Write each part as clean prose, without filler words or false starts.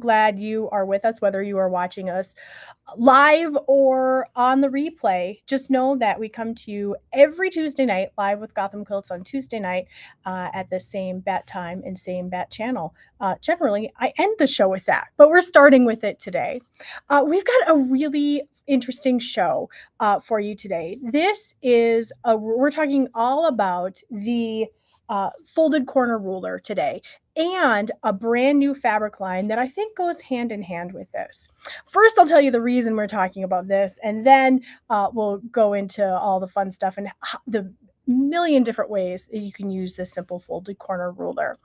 Glad you are with us, whether you are watching us live or on the replay. Just know that we come to you every Tuesday night live with Gotham Quilts on Tuesday night at the same bat time and same bat channel. Generally, I end the show with that, but we're starting with it today. We've got a really interesting show for you today. We're talking all about the folded corner ruler today, and a brand new fabric line that I think goes hand in hand with this. First, I'll tell you the reason we're talking about this, and then we'll go into all the fun stuff and the million different ways that you can use this simple folded corner ruler.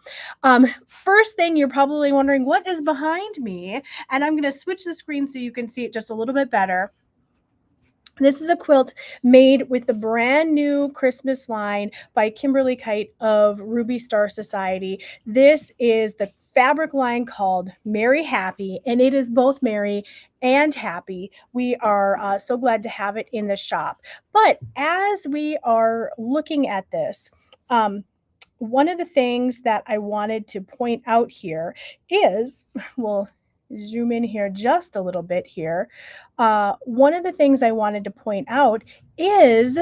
First thing, you're probably wondering what is behind me, and I'm going to switch the screen so you can see it just a little bit better. This is a quilt made with the brand new Christmas line by Kimberly Kight of Ruby Star Society. This is the fabric line called Merry Happy, and it is both merry and happy. We are so glad to have it in the shop. But as we are looking at this, one of the things that I wanted to point out here is, well, zoom in here just a little bit here. One of the things I wanted to point out is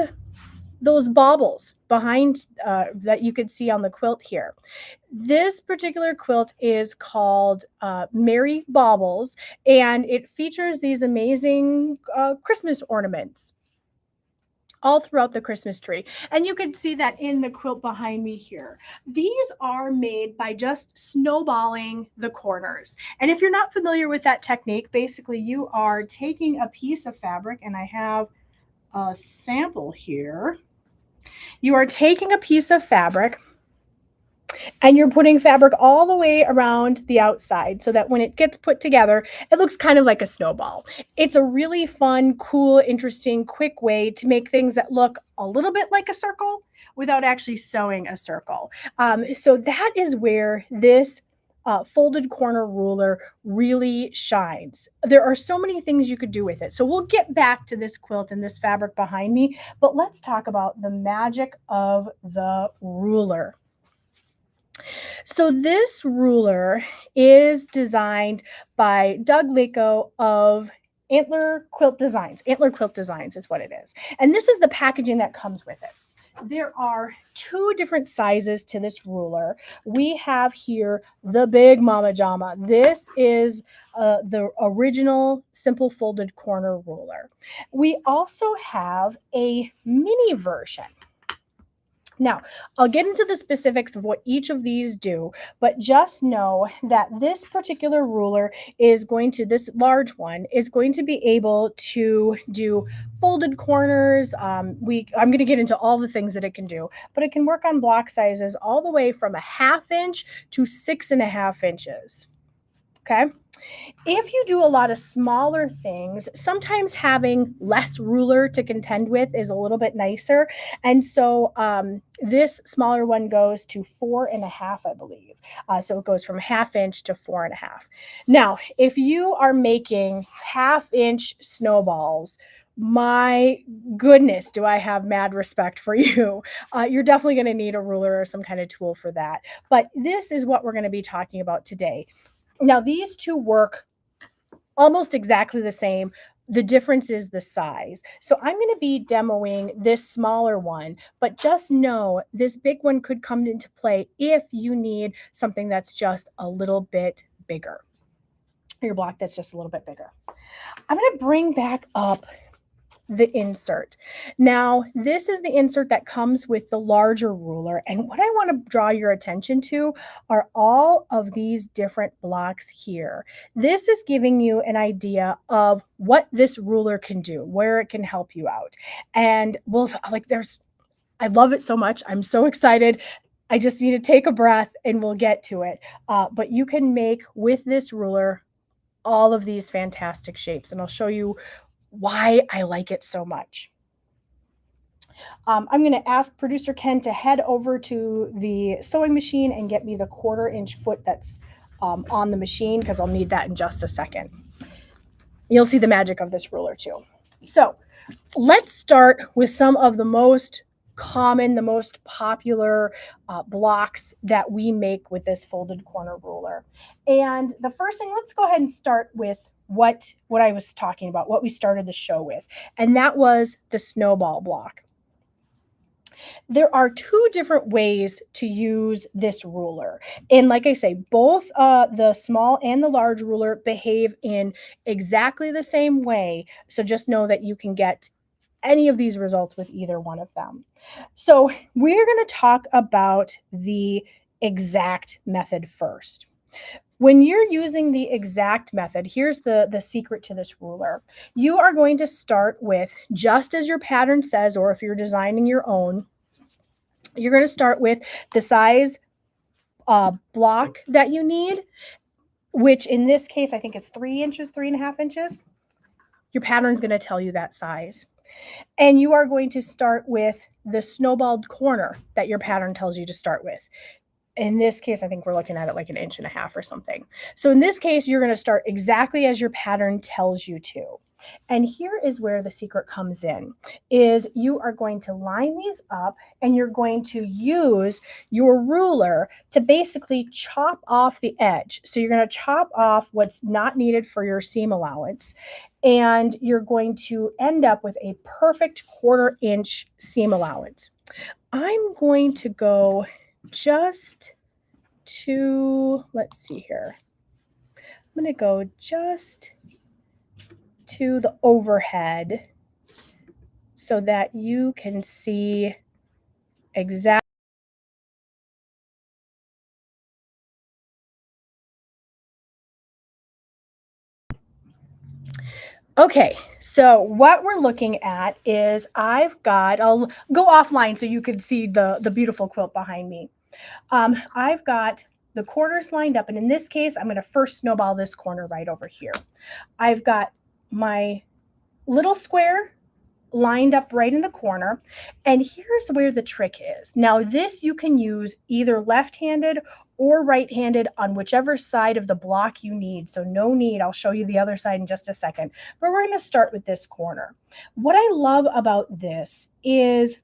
those baubles behind that you could see on the quilt here. This particular quilt is called Merry Baubles, and it features these amazing Christmas ornaments all throughout the Christmas tree. And you can see that in the quilt behind me here. These are made by just snowballing the corners. And if you're not familiar with that technique, basically you are taking a piece of fabric, and I have a sample here. You are taking a piece of fabric and you're putting fabric all the way around the outside so that when it gets put together, it looks kind of like a snowball. It's a really fun, cool, interesting, quick way to make things that look a little bit like a circle without actually sewing a circle. So that is where this folded corner ruler really shines. There are so many things you could do with it. So we'll get back to this quilt and this fabric behind me, but let's talk about the magic of the ruler. So this ruler is designed by Doug Lako of Antler Quilt Designs. Antler Quilt Designs is what it is. And this is the packaging that comes with it. There are two different sizes to this ruler. We have here the Big Mama Jama. This is the original simple folded corner ruler. We also have a mini version. Now, I'll get into the specifics of what each of these do, but just know that this particular ruler is this large one is going to be able to do folded corners. I'm going to get into all the things that it can do, but it can work on block sizes all the way from 1/2 inch to 6.5 inches. Okay. If you do a lot of smaller things, sometimes having less ruler to contend with is a little bit nicer. And so this smaller one goes to 4.5, I believe. So it goes from 1/2 inch to 4.5. Now, if you are making 1/2 inch snowballs, my goodness, do I have mad respect for you. You're definitely going to need a ruler or some kind of tool for that. But this is what we're going to be talking about today. Now, these two work almost exactly the same. The difference is the size. So I'm going to be demoing this smaller one, but just know this big one could come into play if you need something that's just a little bit bigger. Your block that's just a little bit bigger. I'm going to bring back up the insert. Now, this is the insert that comes with the larger ruler. And what I want to draw your attention to are all of these different blocks here. This is giving you an idea of what this ruler can do, where it can help you out. And I love it so much. I'm so excited. I just need to take a breath and we'll get to it. But you can make with this ruler all of these fantastic shapes. And I'll show you why I like it so much. I'm going to ask producer Ken to head over to the sewing machine and get me the 1/4 inch foot that's on the machine, because I'll need that in just a second. You'll see the magic of this ruler too. So let's start with some of the most common, the most popular blocks that we make with this folded corner ruler. And the first thing, let's go ahead and start with what I was talking about, what we started the show with, and that was the snowball block. There are two different ways to use this ruler. And like I say, both the small and the large ruler behave in exactly the same way. So just know that you can get any of these results with either one of them. So we're going to talk about the exact method first. When you're using the exact method, here's the secret to this ruler. You are going to start with, just as your pattern says, or if you're designing your own, you're going to start with the size block that you need, which in this case, I think it's 3 inches, 3.5 inches. Your pattern's going to tell you that size. And you are going to start with the snowballed corner that your pattern tells you to start with. In this case, I think we're looking at it like 1.5 inches or something. So in this case, you're going to start exactly as your pattern tells you to. And here is where the secret comes in, is you are going to line these up and you're going to use your ruler to basically chop off the edge. So you're going to chop off what's not needed for your seam allowance. And you're going to end up with a perfect 1/4 inch seam allowance. I'm going to go just to, let's see here. I'm going to go just to the overhead so that you can see exactly. Okay, so what we're looking at is I'll go offline so you can see the beautiful quilt behind me. I've got the corners lined up, and in this case, I'm going to first snowball this corner right over here. I've got my little square lined up right in the corner, and here's where the trick is. Now, this you can use either left-handed or right-handed on whichever side of the block you need. So no need, I'll show you the other side in just a second, but we're going to start with this corner. What I love about this is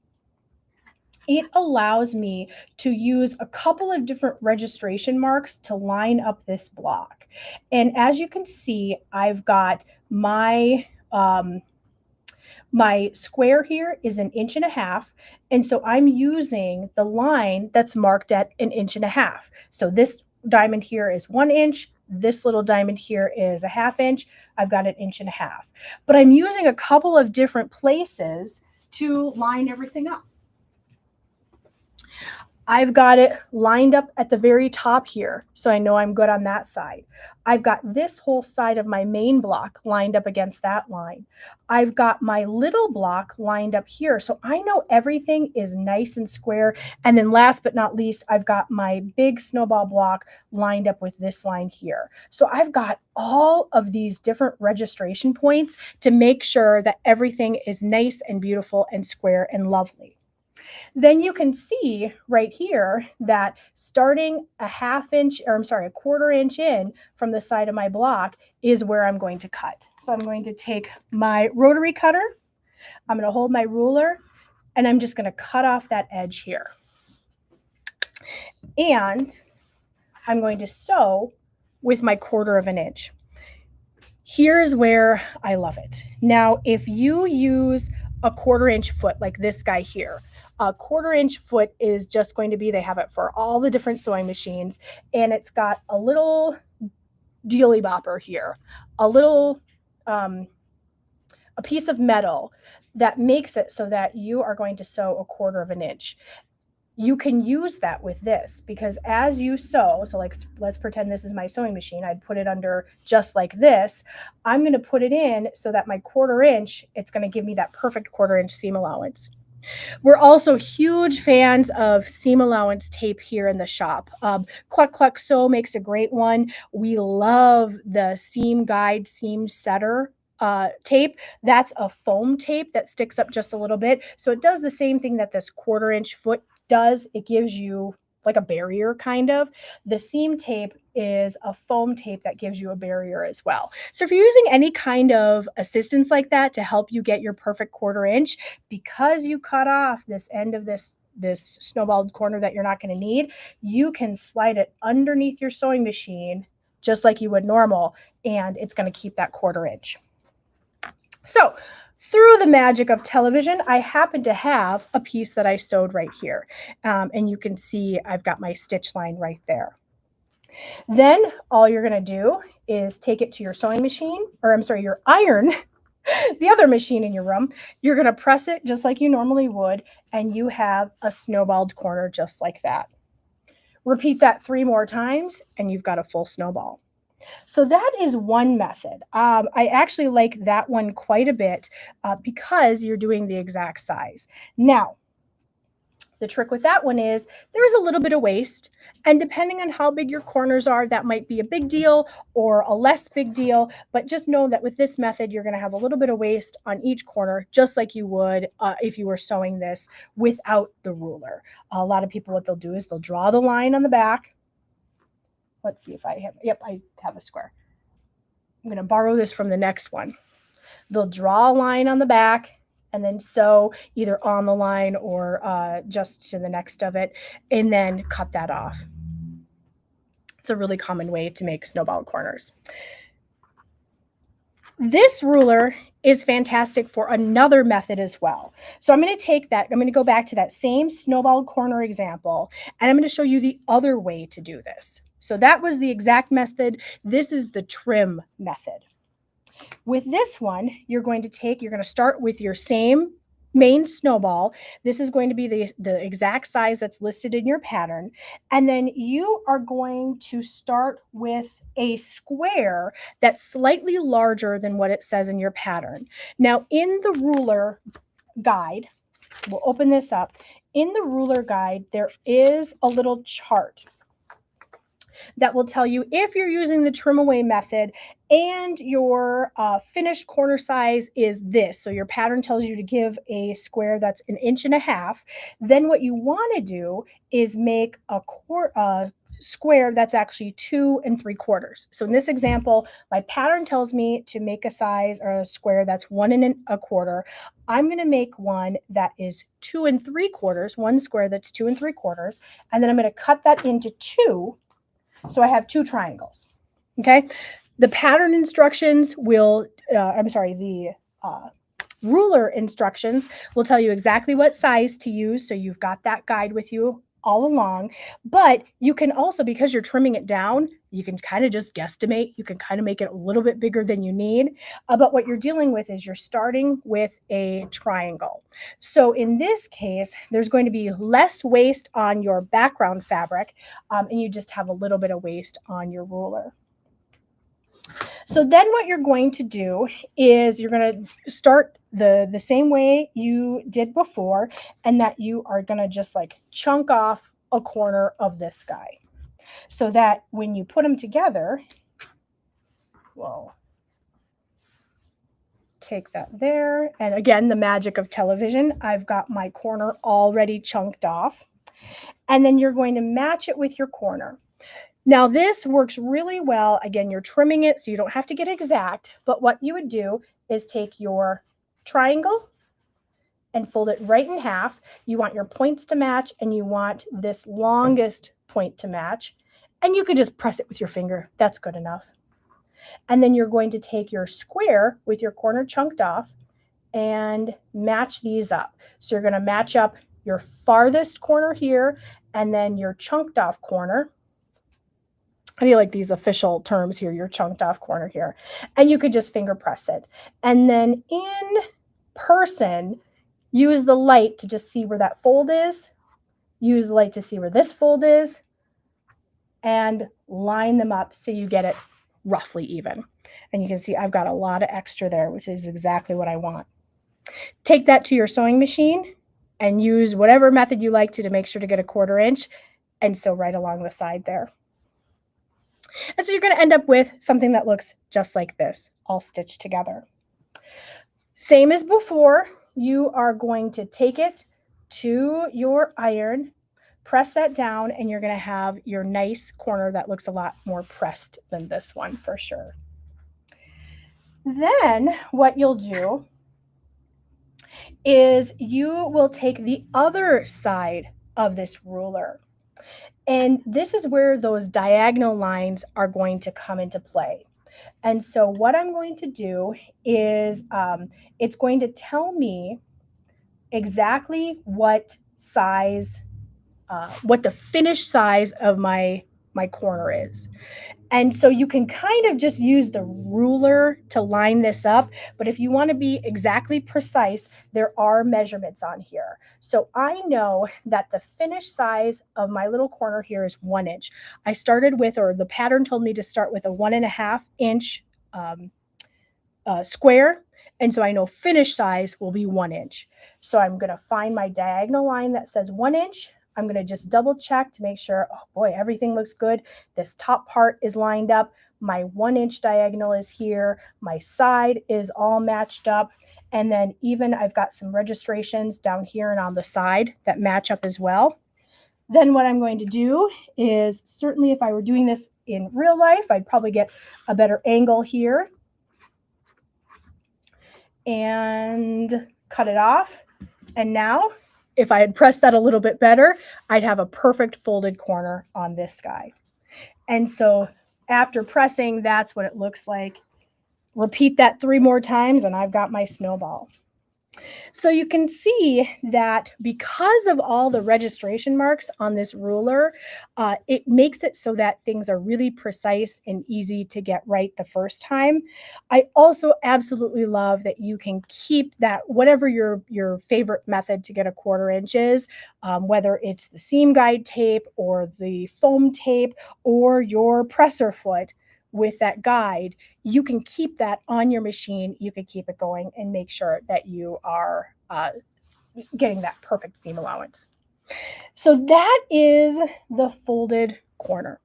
it allows me to use a couple of different registration marks to line up this block. And as you can see, I've got my square here is 1.5 inches. And so I'm using the line that's marked at 1.5 inches. So this diamond here is 1 inch. This little diamond here is 1/2 inch. I've got 1.5 inches. But I'm using a couple of different places to line everything up. I've got it lined up at the very top here, so I know I'm good on that side. I've got this whole side of my main block lined up against that line. I've got my little block lined up here, so I know everything is nice and square. And then last but not least, I've got my big snowball block lined up with this line here. So I've got all of these different registration points to make sure that everything is nice and beautiful and square and lovely. Then you can see right here that starting 1/2 inch, or I'm sorry, 1/4 inch in from the side of my block is where I'm going to cut. So I'm going to take my rotary cutter, I'm going to hold my ruler, and I'm just going to cut off that edge here. And I'm going to sew with my 1/4 inch. Here's where I love it. Now, if you use a 1/4 inch foot like this guy here, a 1/4 inch foot is just going to be, they have it for all the different sewing machines, and it's got a little dealy bopper here, a little, a piece of metal that makes it so that you are going to sew a 1/4 inch. You can use that with this because as you sew, so like let's pretend this is my sewing machine, I'd put it under just like this. I'm going to put it in so that my 1/4 inch, it's going to give me that perfect 1/4 inch seam allowance. We're also huge fans of seam allowance tape here in the shop. Cluck Cluck Sew makes a great one. We love the Seam Guide Seam Setter tape. That's a foam tape that sticks up just a little bit. So it does the same thing that this 1/4 inch foot does. It gives you like a barrier kind of. The seam tape is a foam tape that gives you a barrier as well. So if you're using any kind of assistance like that to help you get your perfect 1/4 inch, because you cut off this end of this snowballed corner that you're not going to need, you can slide it underneath your sewing machine just like you would normal, and it's going to keep that 1/4 inch. So through the magic of television, I happen to have a piece that I sewed right here. And you can see I've got my stitch line right there. Then all you're going to do is take it to your sewing machine, or I'm sorry, your iron, the other machine in your room. You're going to press it just like you normally would, and you have a snowballed corner just like that. Repeat that 3 more times, and you've got a full snowball. So that is one method. I actually like that one quite a bit because you're doing the exact size. Now, the trick with that one is there is a little bit of waste, and depending on how big your corners are, that might be a big deal or a less big deal, but just know that with this method, you're going to have a little bit of waste on each corner, just like you would if you were sewing this without the ruler. A lot of people, what they'll do is they'll draw the line on the back. Let's see if I have, yep, I have a square. I'm going to borrow this from the next one. They'll draw a line on the back and then sew either on the line or just to the next of it, and then cut that off. It's a really common way to make snowball corners. This ruler is fantastic for another method as well. So I'm going to take that, I'm going to go back to that same snowball corner example, and I'm going to show you the other way to do this. So that was the exact method. This is the trim method. With this one, you're going to start with your same main snowball. This is going to be the exact size that's listed in your pattern. And then you are going to start with a square that's slightly larger than what it says in your pattern. Now, in the ruler guide, we'll open this up. In the ruler guide, there is a little chart that will tell you if you're using the trim away method and your finished corner size is this. So your pattern tells you to give a square that's 1.5 inches. Then what you want to do is make a square that's actually 2 3/4. So in this example, my pattern tells me to make a size or a square that's 1 1/4. I'm going to make one that is 2 3/4, one square that's 2 3/4, and then I'm going to cut that into 2. So I have 2 triangles, okay? The pattern instructions will, the ruler instructions will tell you exactly what size to use. So you've got that guide with you all along. But you can also, because you're trimming it down, you can kind of just guesstimate. You can kind of make it a little bit bigger than you need. But what you're dealing with is you're starting with a triangle. So in this case, there's going to be less waste on your background fabric, and you just have a little bit of waste on your ruler. So then what you're going to do is you're going to start the same way you did before, and that you are going to just like chunk off a corner of this guy so that when you put them together, well, take that there. And again, the magic of television, I've got my corner already chunked off. And then you're going to match it with your corner. Now this works really well. Again, you're trimming it so you don't have to get exact, but what you would do is take your triangle and fold it right in half. You want your points to match, and you want this longest point to match, and you could just press it with your finger. That's good enough. And then you're going to take your square with your corner chunked off and match these up. So you're going to match up your farthest corner here and then your chunked off corner. How do you like these official terms here? Your chunked off corner here. And you could just finger press it. And then in person, use the light to just see where that fold is. Use the light to see where this fold is. And line them up so you get it roughly even. And you can see I've got a lot of extra there, which is exactly what I want. Take that to your sewing machine and use whatever method you like to make sure to get a 1/4 inch and sew right along the side there. And so you're going to end up with something that looks just like this, all stitched together. Same as before, you are going to take it to your iron, press that down, and you're going to have your nice corner that looks a lot more pressed than this one for sure. Then what you'll do is you will take the other side of this ruler. And this is where those diagonal lines are going to come into play. And so what I'm going to do is it's going to tell me exactly what size, what the finished size of my corner is. And so you can kind of just use the ruler to line this up. But if you want to be exactly precise, there are measurements on here. So I know that the finished size of my little corner here is 1 inch. I started with, or the pattern told me to start with a 1.5 inch square. And so I know finished size will be 1 inch. So I'm going to find my diagonal line that says 1 inch. I'm going to just double check to make sure, oh boy, everything looks good. This top part is lined up. My 1 inch diagonal is here. My side is all matched up. And then even I've got some registrations down here and on the side that match up as well. Then what I'm going to do is, certainly if I were doing this in real life, I'd probably get a better angle here and cut it off. And now, if I had pressed that a little bit better, I'd have a perfect folded corner on this guy. And so after pressing, that's what it looks like. Repeat that 3 more times and I've got my snowball. So you can see that because of all the registration marks on this ruler, it makes it so that things are really precise and easy to get right the first time. I also absolutely love that you can keep that, whatever your favorite method to get a 1/4 inch is, whether it's the seam guide tape or the foam tape or your presser foot with that guide, you can keep that on your machine. You can keep it going and make sure that you are getting that perfect seam allowance. So that is the folded corner.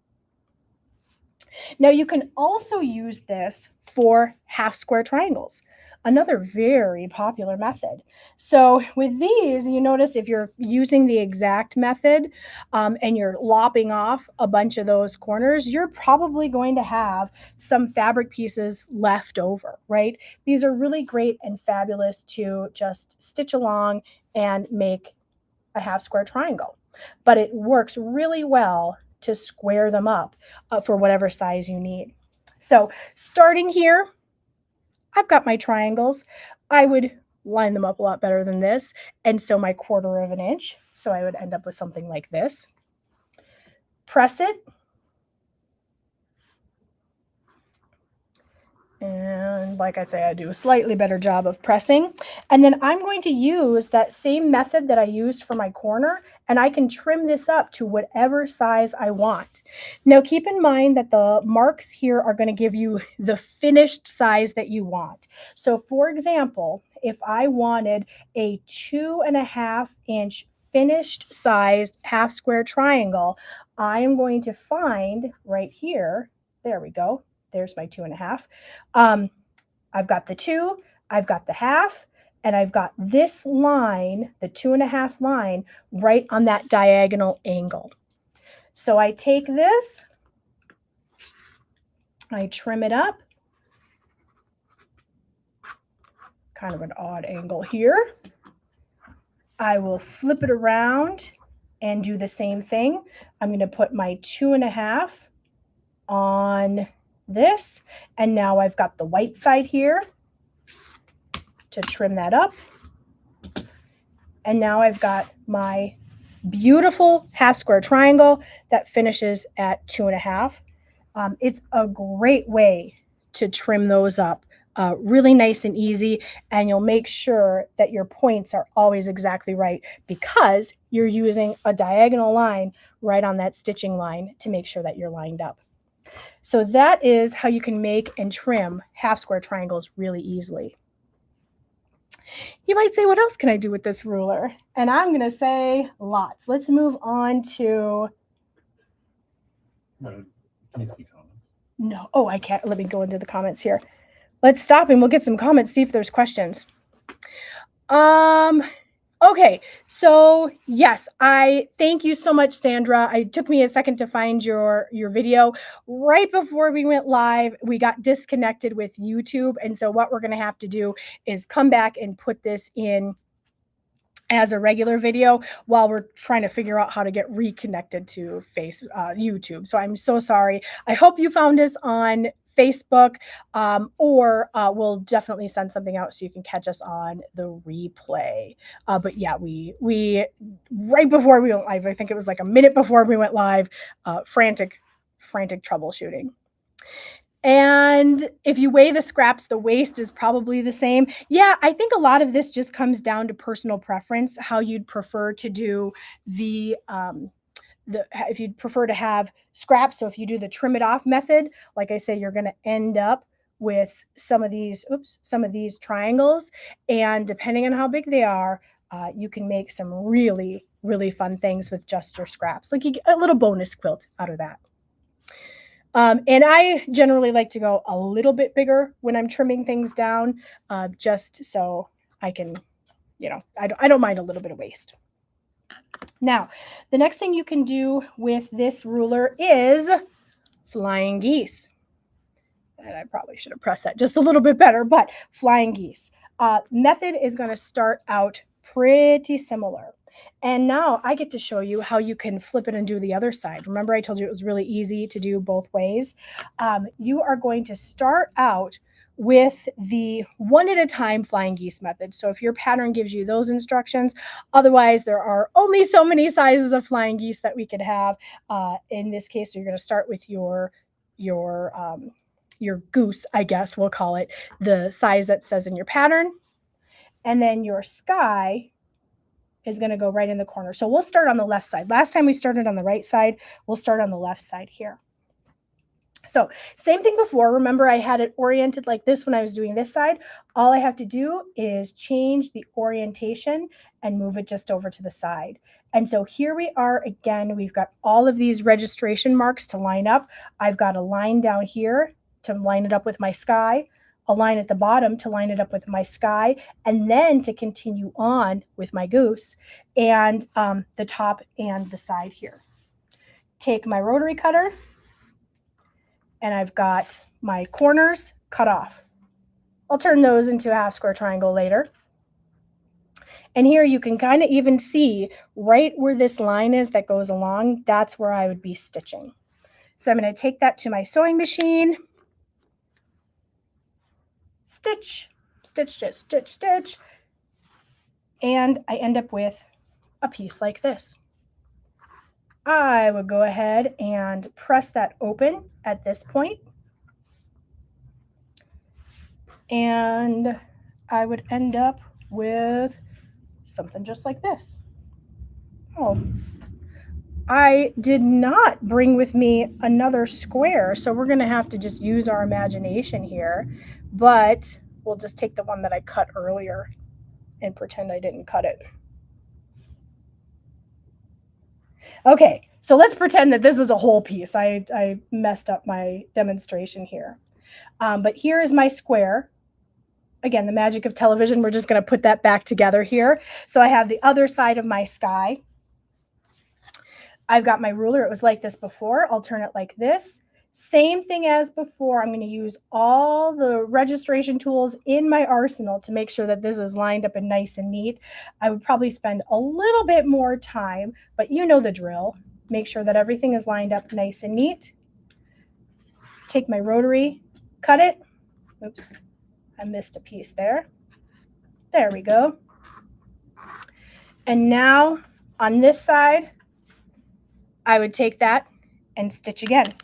Now you can also use this for half square triangles, another very popular method. So with these, you notice if you're using the exact method and you're lopping off a bunch of those corners, you're probably going to have some fabric pieces left over, right? These are really great and fabulous to just stitch along and make a half square triangle. But it works really well to square them up for whatever size you need. So starting here, I've got my triangles. I would line them up a lot better than this. And so my 1/4 inch. So I would end up with something like this. Press it. And like I say, I do a slightly better job of pressing. And then I'm going to use that same method that I used for my corner, and I can trim this up to whatever size I want. Now, keep in mind that the marks here are going to give you the finished size that you want. So for example, if I wanted a 2.5 inch finished sized half square triangle, I am going to find right here, there we go. There's my 2.5. I've got the 2, I've got the half, and I've got this line, the 2.5 line, right on that diagonal angle. So I take this, I trim it up, kind of an odd angle here. I will flip it around and do the same thing. I'm going to put my 2.5 on this, and now I've got the white side here to trim that up, and now I've got my beautiful half square triangle that finishes at 2.5. It's a great way to trim those up, really nice and easy, and you'll make sure that your points are always exactly right because you're using a diagonal line right on that stitching line to make sure that you're lined up. So that is how you can make and trim half square triangles really easily. You might say, what else can I do with this ruler? And I'm going to say lots. Let's move on to... Can you see comments? No. Oh, I can't. Let me go into the comments here. Let's stop and we'll get some comments, see if there's questions. Oh, Okay, so yes, I thank you so much, Sandra. It took me a second to find your video. Right before we went live, we got disconnected with YouTube, and so what we're going to have to do is come back and put this in as a regular video while we're trying to figure out how to get reconnected to YouTube. So I'm so sorry. I hope you found us on Facebook, or we'll definitely send something out so you can catch us on the replay. But yeah, we right before we went live, I think it was like a minute before we went live, frantic troubleshooting. And if you weigh the scraps, the waste is probably the same. Yeah, I think a lot of this just comes down to personal preference, how you'd prefer to do the if you'd prefer to have scraps. So if you do the trim it off method, like I say, you're going to end up with some of these triangles, and depending on how big they are, you can make some really, really fun things with just your scraps, like you get a little bonus quilt out of that. And I generally like to go a little bit bigger when I'm trimming things down, just so I can, I don't mind a little bit of waste. Now, the next thing you can do with this ruler is flying geese. And I probably should have pressed that just a little bit better, but flying geese. Method is going to start out pretty similar. And now I get to show you how you can flip it and do the other side. Remember, I told you it was really easy to do both ways. You are going to start out with the one at a time flying geese method. So if your pattern gives you those instructions, otherwise there are only so many sizes of flying geese that we could have. In this case, so you're going to start with your goose, I guess we'll call it, the size that says in your pattern. And then your sky is going to go right in the corner. So we'll start on the left side. Last time we started on the right side, we'll start on the left side here. So same thing before. Remember, I had it oriented like this when I was doing this side. All I have to do is change the orientation and move it just over to the side. And so here we are again. We've got all of these registration marks to line up. I've got a line down here to line it up with my sky, a line at the bottom to line it up with my sky, and then to continue on with my goose, and the top and the side here. Take my rotary cutter, and I've got my corners cut off. I'll turn those into a half square triangle later. And here you can kind of even see right where this line is that goes along, that's where I would be stitching. So I'm going to take that to my sewing machine, stitch, stitch, stitch, stitch, stitch, and I end up with a piece like this. I would go ahead and press that open at this point, and I would end up with something just like this. Oh, I did not bring with me another square, so we're going to have to just use our imagination here, but we'll just take the one that I cut earlier and pretend I didn't cut it. Okay, so let's pretend that this was a whole piece. I messed up my demonstration here. But here is my square. Again, the magic of television, we're just going to put that back together here. So I have the other side of my sky. I've got my ruler. It was like this before. I'll turn it like this. Same thing as before. I'm going to use all the registration tools in my arsenal to make sure that this is lined up and nice and neat. I would probably spend a little bit more time, but you know the drill. Make sure that everything is lined up nice and neat. Take my rotary, cut it. Oops, I missed a piece there. There we go. And now on this side, I would take that and stitch again.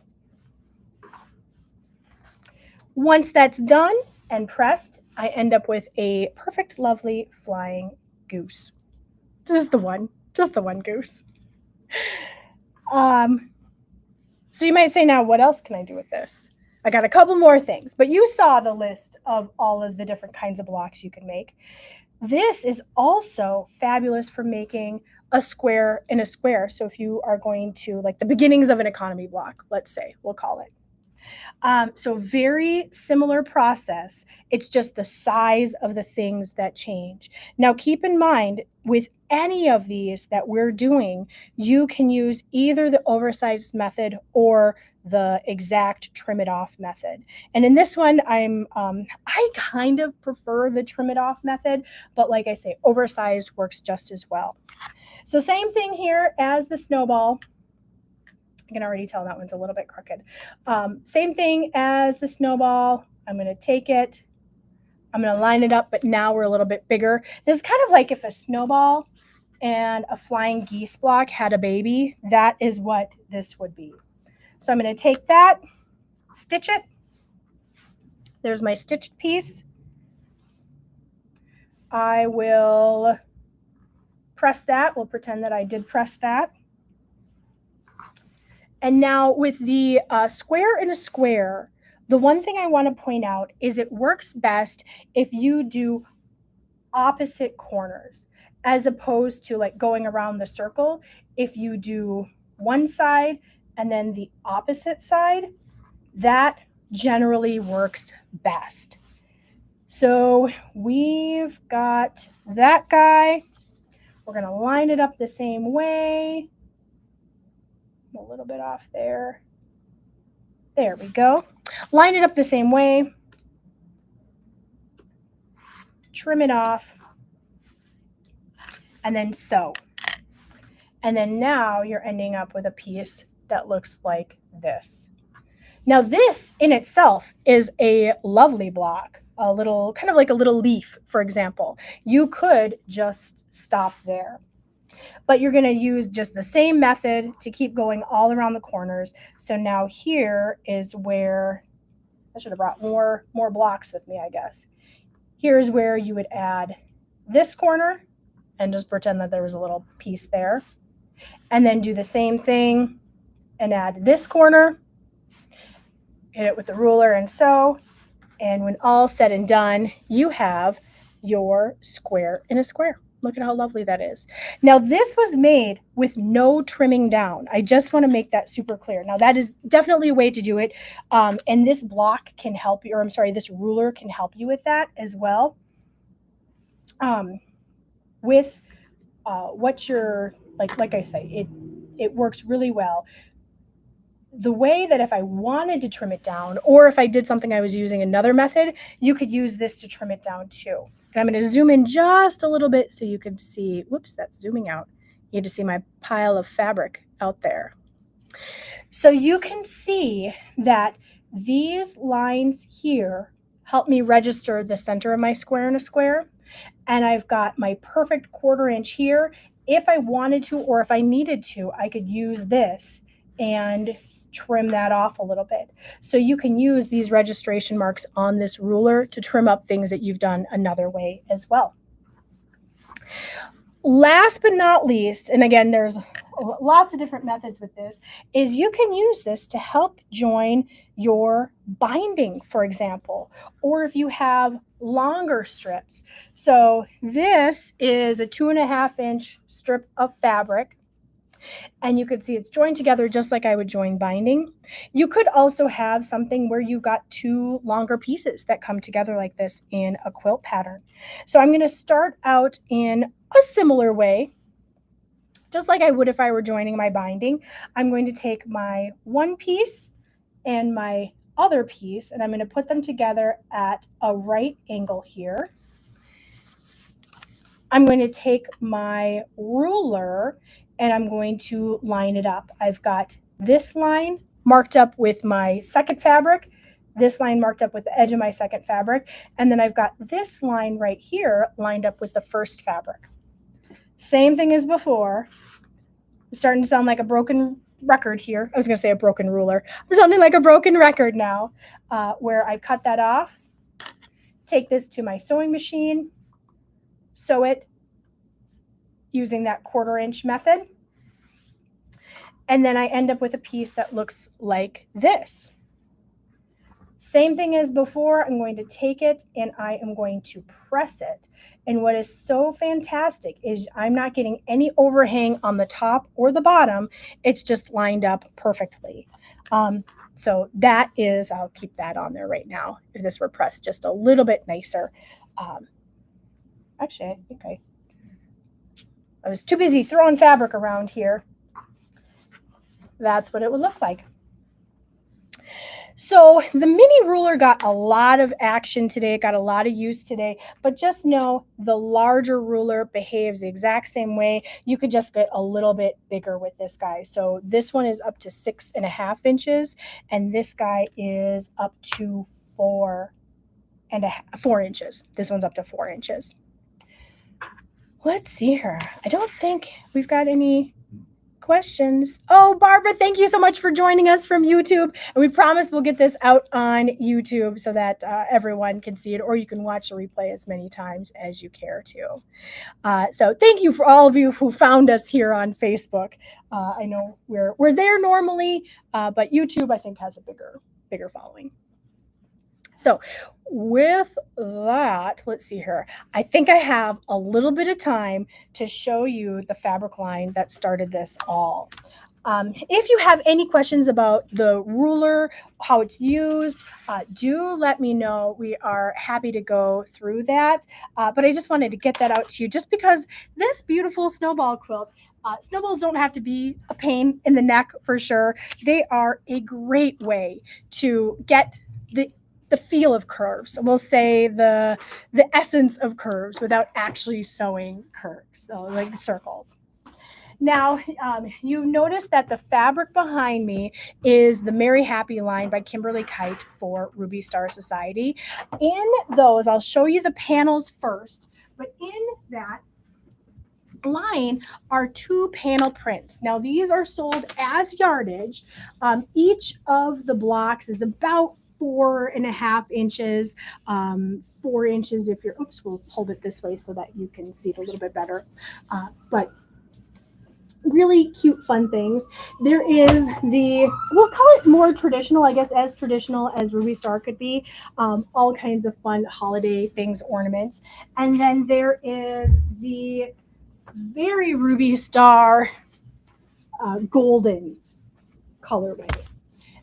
Once that's done and pressed, I end up with a perfect, lovely flying goose. Just the one goose. So you might say, now what else can I do with this? I got a couple more things, but you saw the list of all of the different kinds of blocks you can make. This is also fabulous for making a square in a square. So if you are going to, like, the beginnings of an economy block, let's say, we'll call it. So very similar process. It's just the size of the things that change. Now keep in mind, with any of these that we're doing, you can use either the oversized method or the exact trim it off method. And in this one, I kind of prefer the trim it off method, but like I say, oversized works just as well. So same thing here as the snowball. I can already tell that one's a little bit crooked. Same thing as the snowball. I'm going to take it. I'm going to line it up, but now we're a little bit bigger. This is kind of like if a snowball and a flying geese block had a baby. That is what this would be. So I'm going to take that, stitch it. There's my stitched piece. I will press that. We'll pretend that I did press that. And now with the square in a square, the one thing I want to point out is it works best if you do opposite corners as opposed to like going around the circle. If you do one side and then the opposite side, that generally works best. So we've got that guy. We're going to line it up the same way. A little bit off there. There we go. Line it up the same way. Trim it off. And then sew. And then now you're ending up with a piece that looks like this. Now this in itself is a lovely block, a little, kind of like a little leaf, for example. You could just stop there. But you're going to use just the same method to keep going all around the corners. So now here is where, I should have brought more blocks with me, I guess. Here's where you would add this corner and just pretend that there was a little piece there. And then do the same thing and add this corner. Hit it with the ruler and sew. And when all said and done, you have your square in a square. Look at how lovely that is. Now, this was made with no trimming down. I just want to make that super clear. Now, that is definitely a way to do it. And this block can help you, or I'm sorry, this ruler can help you with that as well. With what you're, like I say, it works really well. The way that if I wanted to trim it down, or if I did something I was using another method, you could use this to trim it down too. And I'm going to zoom in just a little bit so you can see, whoops, that's zooming out. You need to see my pile of fabric out there. So you can see that these lines here help me register the center of my square in a square. And I've got my perfect 1/4 inch here. If I wanted to, or if I needed to, I could use this and trim that off a little bit. So you can use these registration marks on this ruler to trim up things that you've done another way as well. Last but not least, and again, there's lots of different methods with this, is you can use this to help join your binding, for example, or if you have longer strips. So this is a 2.5 inch strip of fabric. And you could see it's joined together just like I would join binding. You could also have something where you got 2 longer pieces that come together like this in a quilt pattern. So I'm going to start out in a similar way, just like I would if I were joining my binding. I'm going to take my one piece and my other piece, and I'm going to put them together at a right angle here. I'm going to take my ruler and I'm going to line it up. I've got this line marked up with my second fabric, this line marked up with the edge of my second fabric, and then I've got this line right here lined up with the first fabric. Same thing as before. I'm starting to sound like a broken record here. I was going to say a broken ruler. I'm sounding like a broken record now, where I cut that off, take this to my sewing machine, sew it using that 1/4 inch method. And then I end up with a piece that looks like this. Same thing as before, I'm going to take it and I am going to press it. And what is so fantastic is I'm not getting any overhang on the top or the bottom. It's just lined up perfectly. So that is, I'll keep that on there right now. If this were pressed just a little bit nicer. Actually, I think I was too busy throwing fabric around here. That's what it would look like. So the mini ruler got a lot of action today, got a lot of use today, but just know the larger ruler behaves the exact same way. You could just get a little bit bigger with this guy. So this one is up to 6.5 inches, and this guy is up to 4 inches. This one's up to 4 inches. Let's see here. I don't think we've got any questions. Oh, Barbara, thank you so much for joining us from YouTube. And we promise we'll get this out on YouTube so that everyone can see it, or you can watch the replay as many times as you care to. So thank you for all of you who found us here on Facebook. I know we're there normally, but YouTube, I think, has a bigger following. So with that, let's see here. I think I have a little bit of time to show you the fabric line that started this all. If you have any questions about the ruler, how it's used, do let me know. We are happy to go through that. But I just wanted to get that out to you just because this beautiful snowball quilt, snowballs don't have to be a pain in the neck for sure. They are a great way to get the feel of curves. We'll say the essence of curves without actually sewing curves, so like circles. Now, you notice that the fabric behind me is the Merry Happy line by Kimberly Kight for Ruby Star Society. In those, I'll show you the panels first, but in that line are 2 panel prints. Now, these are sold as yardage. Each of the blocks is about 4.5 inches, 4 inches if you're, oops, we'll hold it this way so that you can see it a little bit better. But really cute, fun things. There is we'll call it more traditional, I guess, as traditional as Ruby Star could be. All kinds of fun holiday things, ornaments. And then there is the very Ruby Star golden colorway.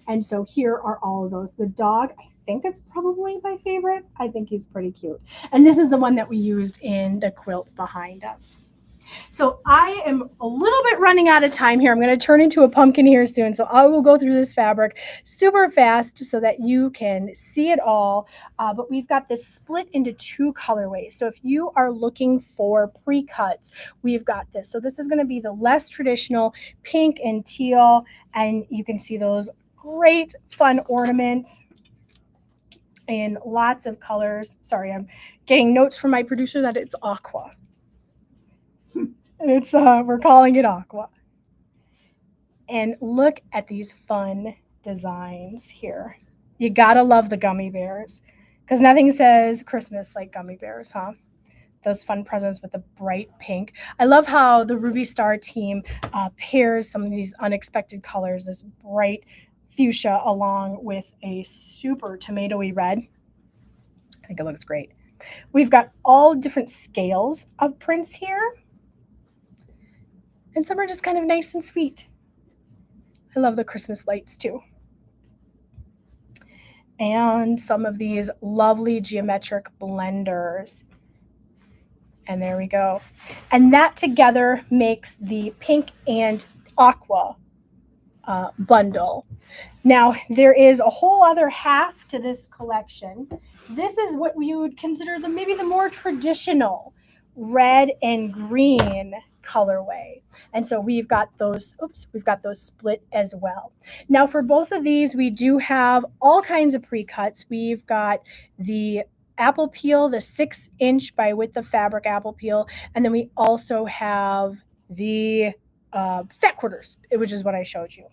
And so here are all of those. The dog, I think, is probably my favorite. I think he's pretty cute. And this is the one that we used in the quilt behind us. So I am a little bit running out of time here. I'm going to turn into a pumpkin here soon. So I will go through this fabric super fast so that you can see it all. But we've got this split into 2 colorways. So if you are looking for pre-cuts, we've got this. So this is going to be the less traditional pink and teal. And you can see those great fun ornaments in lots of colors. Sorry, I'm getting notes from my producer that it's aqua. It's we're calling it aqua. And look at these fun designs here. You gotta love the gummy bears because nothing says Christmas like gummy bears, huh? Those fun presents with the bright pink. I love how the Ruby Star team pairs some of these unexpected colors, this bright fuchsia along with a super tomatoey red. I think it looks great. We've got all different scales of prints here. And some are just kind of nice and sweet. I love the Christmas lights too. And some of these lovely geometric blenders. And there we go. And that together makes the pink and aqua bundle. Now, there is a whole other half to this collection. This is what we would consider maybe the more traditional red and green colorway. And so we've got those, we've got those split as well. Now for both of these, we do have all kinds of pre-cuts. We've got the apple peel, the 6-inch by width of fabric apple peel. And then we also have the fat quarters, which is what I showed you.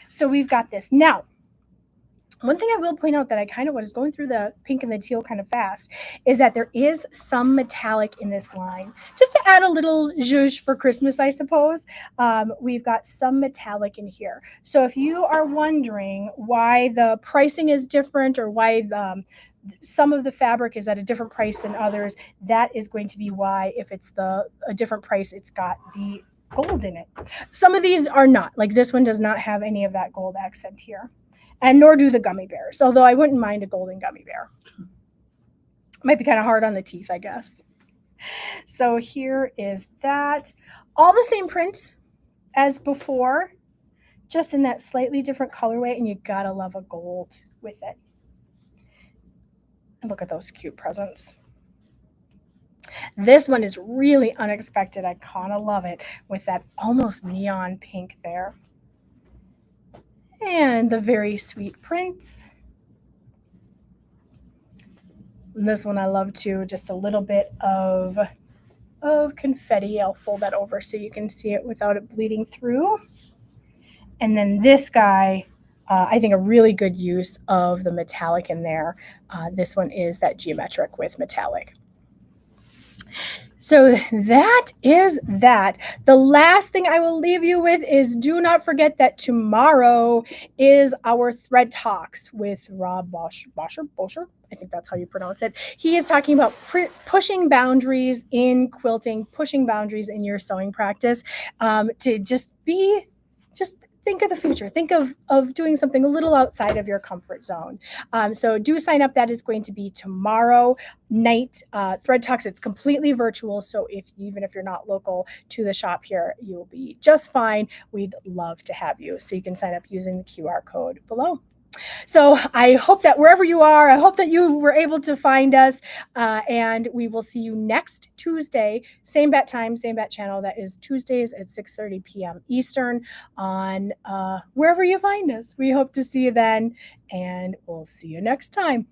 So we've got this. Now, one thing I will point out that I kind of was going through the pink and the teal kind of fast is that there is some metallic in this line. Just to add a little zhuzh for Christmas, I suppose, we've got some metallic in here. So if you are wondering why the pricing is different or why some of the fabric is at a different price than others, that is going to be why. If it's a different price, it's got the gold in it. Some of these are not. Like this one does not have any of that gold accent here. and nor do the gummy bears, although I wouldn't mind a golden gummy bear. Might be kind of hard on the teeth, I guess. So here is that. All the same prints as before, just in that slightly different colorway, and you gotta love a gold with it. And look at those cute presents. This one is really unexpected. I kind of love it with that almost neon pink there. And the very sweet prints. And this one I love too, just a little bit of confetti. I'll fold that over so you can see it without it bleeding through. And then this guy, I think a really good use of the metallic in there. This one is that geometric with metallic. So that is that. The last thing I will leave you with is do not forget that tomorrow is our Thread Talks with Rob Bosher. I think that's how you pronounce it. He is talking about pushing boundaries in quilting, pushing boundaries in your sewing practice, to just think of the future. Think of doing something a little outside of your comfort zone. So do sign up. That is going to be tomorrow night. Thread Talks, it's completely virtual. So even if you're not local to the shop here, you'll be just fine. We'd love to have you. So you can sign up using the QR code below. So I hope that wherever you are, I hope that you were able to find us, and we will see you next Tuesday, same bat time, same bat channel. That is Tuesdays at 6:30 p.m. Eastern on wherever you find us. We hope to see you then, and we'll see you next time.